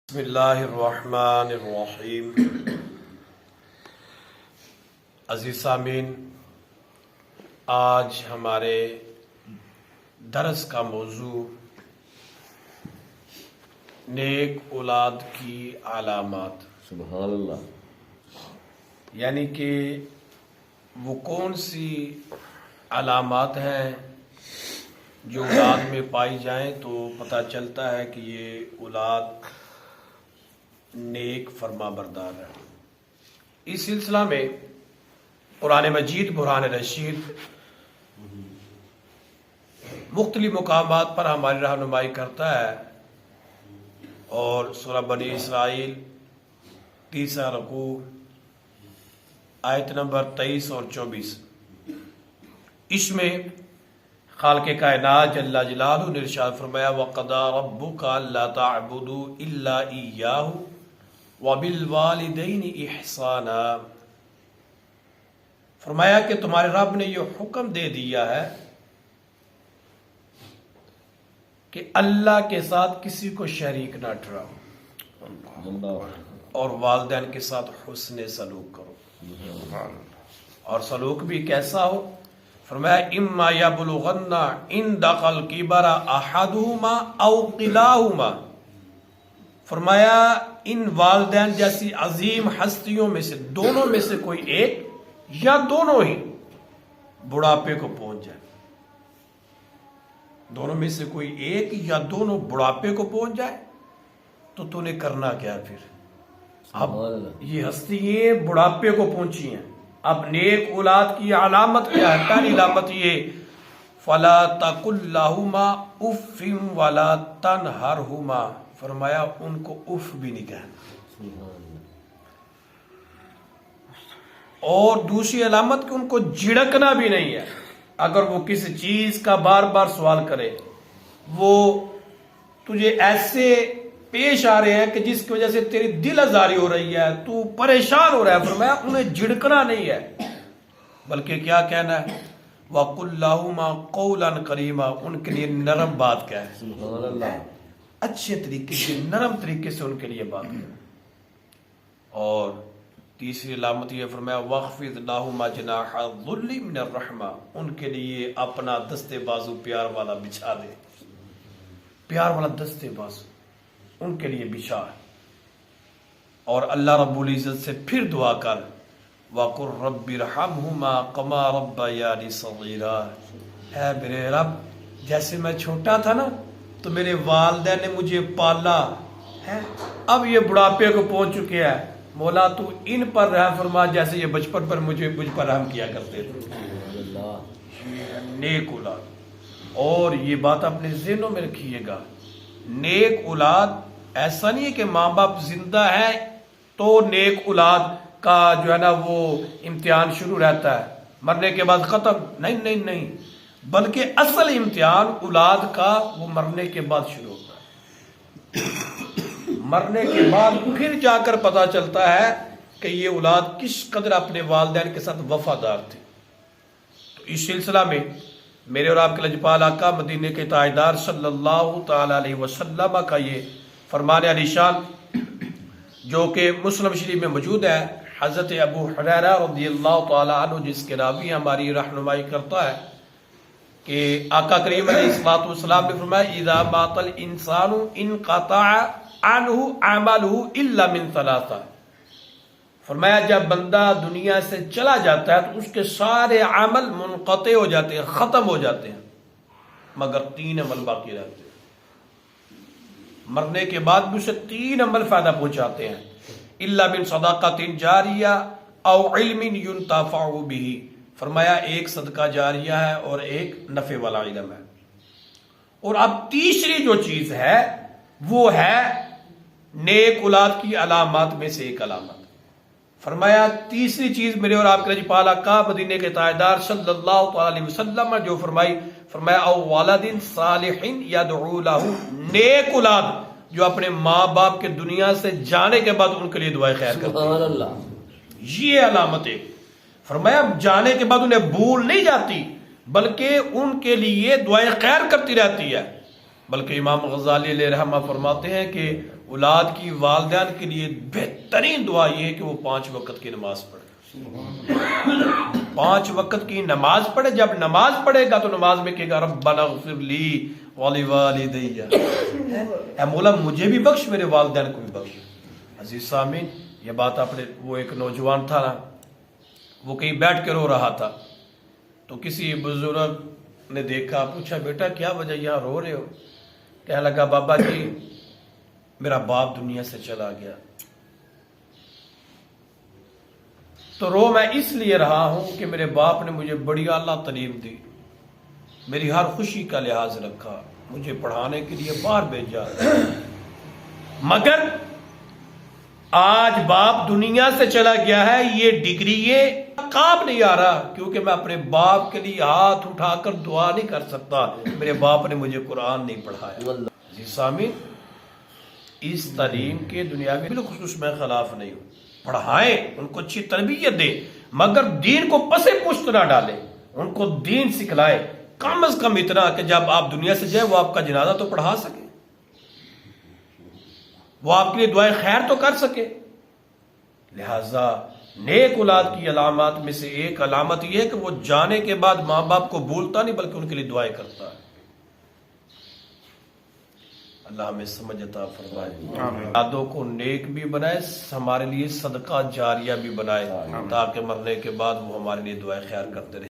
بسم اللہ الرحمن الرحیم۔ عزیز سامعین، آج ہمارے درس کا موضوع نیک اولاد کی علامات، سبحان اللہ، یعنی کہ وہ کون سی علامات ہیں جو اولاد میں پائی جائیں تو پتہ چلتا ہے کہ یہ اولاد نیک فرما بردار ہے۔ اس سلسلہ میں قرآن مجید برہان رشید مختلف مقامات پر ہماری رہنمائی کرتا ہے، اور سورہ بنی اسرائیل 3 رکوع آیت نمبر 23 اور 24، اس میں خالق کائنات جل جلالہ نے ارشاد فرمایا وَقَضَىٰ رَبُّكَ أَلَّا تَعْبُدُوا إِلَّا إِيَّاهُ وَبِالْوَالِدَيْنِ إِحْسَانًا، فرمایا کہ تمہارے رب نے یہ حکم دے دیا ہے کہ اللہ کے ساتھ کسی کو شریک نہ ٹھہراؤ، اور والدین کے ساتھ حسن سلوک کرو، اور سلوک بھی کیسا ہو؟ فرمایا اما یبلغن عندک الکبر احدہما او کلاہما، فرمایا ان والدین جیسی عظیم ہستیوں میں سے دونوں میں سے کوئی ایک یا دونوں ہی بڑھاپے کو پہنچ جائے، دونوں میں سے کوئی ایک یا دونوں بڑھاپے کو پہنچ جائے تو تو نے کرنا کیا پھر؟ اب یہ ہستیاں بڑھاپے کو پہنچی ہیں، اب نیک اولاد کی علامت کیا ہے؟ پہلی علامت یہ فَلَا تَقُلْ لَهُمَا اُفٍّ وَلَا تَنْهَرْهُمَا، فرمایا ان کو اف بھی نہیں کہنا، اور دوسری علامت کہ ان کو جھڑکنا بھی نہیں ہے۔ اگر وہ کسی چیز کا بار بار سوال کرے، وہ تجھے ایسے پیش آ رہے ہیں کہ جس کی وجہ سے تیری دل آزاری ہو رہی ہے، تو پریشان ہو رہا ہے، فرمایا انہیں جھڑکنا نہیں ہے، بلکہ کیا کہنا ہے؟ وَقُلْ لَهُمَا قَوْلًا كَرِيمًا، ان کے لیے نرم بات کیا ہے؟ سبحان اللہ، اچھے طریقے سے، نرم طریقے سے ان کے لیے بات کرنا۔ اور تیسری علامت یہ فرمایا وَخْفِضْ لَهُمَا جَنَاحَ الذُّلِّ مِنَ الرَّحْمَةِ، ان کے لیے اپنا دستے بازو پیار والا بچھا دے، پیار والا دستے بازو ان کے لیے بچھا ہے۔ اور اللہ رب العزت سے پھر دعا کر وَقُلْ رَبِّ ارْحَمْهُمَا كَمَا رَبَّيَانِي صَغِيرًا، اے میرے رب جیسے میں چھوٹا تھا نا تو میرے والدین نے مجھے پالا ہے، اب یہ بڑھاپے کو پہنچ چکے ہیں، مولا تو ان پر رحم فرما جیسے یہ بچپن پر مجھ پر رحم کیا کرتے تھے۔ یہ نیک اولاد، اور یہ بات اپنے ذہنوں میں رکھیے گا، نیک اولاد ایسا نہیں ہے کہ ماں باپ زندہ ہے تو نیک اولاد کا جو ہے نا وہ امتحان شروع رہتا ہے، مرنے کے بعد ختم، نہیں نہیں نہیں، بلکہ اصل امتحان اولاد کا وہ مرنے کے بعد شروع ہوتا ہے، مرنے کے بعد پھر جا کر پتہ چلتا ہے کہ یہ اولاد کس قدر اپنے والدین کے ساتھ وفادار تھی۔ تو اس سلسلہ میں میرے اور آپ کے لجپال آقا مدینے کے تاجدار صلی اللہ تعالی علیہ وسلم کا یہ فرمان علی شان جو کہ مسلم شریف میں موجود ہے، حضرت ابو ہریرہ رضی اللہ تعالی عنہ جس کے راوی ہماری رہنمائی کرتا ہے کہ آقا کریم علیہ الصلوۃ والسلام نے فرمایا اذا مات الانسان انقطع عنہ عملہ الا من ثلاثہ، فرمایا جب بندہ دنیا سے چلا جاتا ہے تو اس کے سارے عمل منقطع ہو جاتے ہیں، ختم ہو جاتے ہیں، مگر 3 عمل باقی رہتے ہیں، مرنے کے بعد بھی اسے 3 عمل فائدہ پہنچاتے ہیں، الا من صدقۃ جاریہ او علم ينتفع به، فرمایا ایک صدقہ جاریہ ہے اور ایک نفع والا علم ہے۔ اور اب تیسری جو چیز ہے وہ ہے نیک اولاد کی علامات میں سے ایک علامت، فرمایا تیسری چیز میرے اور آپ کے لجپال آقا مدینے کے تاجدار صلی اللہ علیہ وسلم جو فرمایا او والد صالح یدعو لہ، نیک اولاد جو اپنے ماں باپ کے دنیا سے جانے کے بعد ان کے لیے دعائیں خیر کرتے ہیں۔ سبحان اللہ، یہ علامت ہے، فرمایا جانے کے بعد انہیں بھول نہیں جاتی بلکہ ان کے لیے دعائیں خیر کرتی رہتی ہے، بلکہ امام غزالی علیہ رحمہ فرماتے ہیں کہ اولاد کی والدین کے لیے بہترین دعا یہ ہے کہ وہ 5 وقت کی نماز پڑھے. 5 وقت کی نماز پڑھے. جب نماز پڑھے گا تو نماز میں کہے گا ربنا اغفر لی ولوالدی، اے مولا مجھے بھی بخش، میرے والدین کو بھی بخش. عزیز سامعین، یہ بات آپ نے، وہ ایک نوجوان تھا نا، وہ کہیں بیٹھ کے رو رہا تھا، تو کسی بزرگ نے دیکھا، پوچھا بیٹا کیا وجہ یہاں رو رہے ہو؟ کہنے لگا بابا جی میرا باپ دنیا سے چلا گیا، تو رو میں اس لیے رہا ہوں کہ میرے باپ نے مجھے بڑی اعلیٰ تعلیم دی، میری ہر خوشی کا لحاظ رکھا، مجھے پڑھانے کے لیے باہر بھیجا، مگر آج باپ دنیا سے چلا گیا ہے، یہ ڈگری یہ کام نہیں آ رہا، کیونکہ میں اپنے باپ کے لیے ہاتھ اٹھا کر دعا نہیں کر سکتا، میرے باپ نے مجھے قرآن نہیں پڑھایا. جی سامعین، اس تعلیم کے دنیاوی بالخصوص میں خلاف نہیں ہوں، پڑھائیں، ان کو اچھی تربیت دیں، مگر دین کو پس پشت نہ ڈالیں، ان کو دین سکھلائیں. کم از کم اتنا کہ جب آپ دنیا سے جائیں وہ آپ کا جنازہ تو پڑھا سکے، وہ آپ کے لیے دعائیں خیر تو کر سکے. لہذا نیک اولاد کی علامات میں سے ایک علامت یہ ہے کہ وہ جانے کے بعد ماں باپ کو بھولتا نہیں بلکہ ان کے لیے دعائیں کرتا ہے. اللہ ہمیں سمجھ عطا فرمائے، اولادوں کو نیک بھی بنائے، ہمارے لیے صدقہ جاریہ بھی بنائے، تاکہ مرنے کے بعد وہ ہمارے لیے دعائیں خیر کرتے رہے.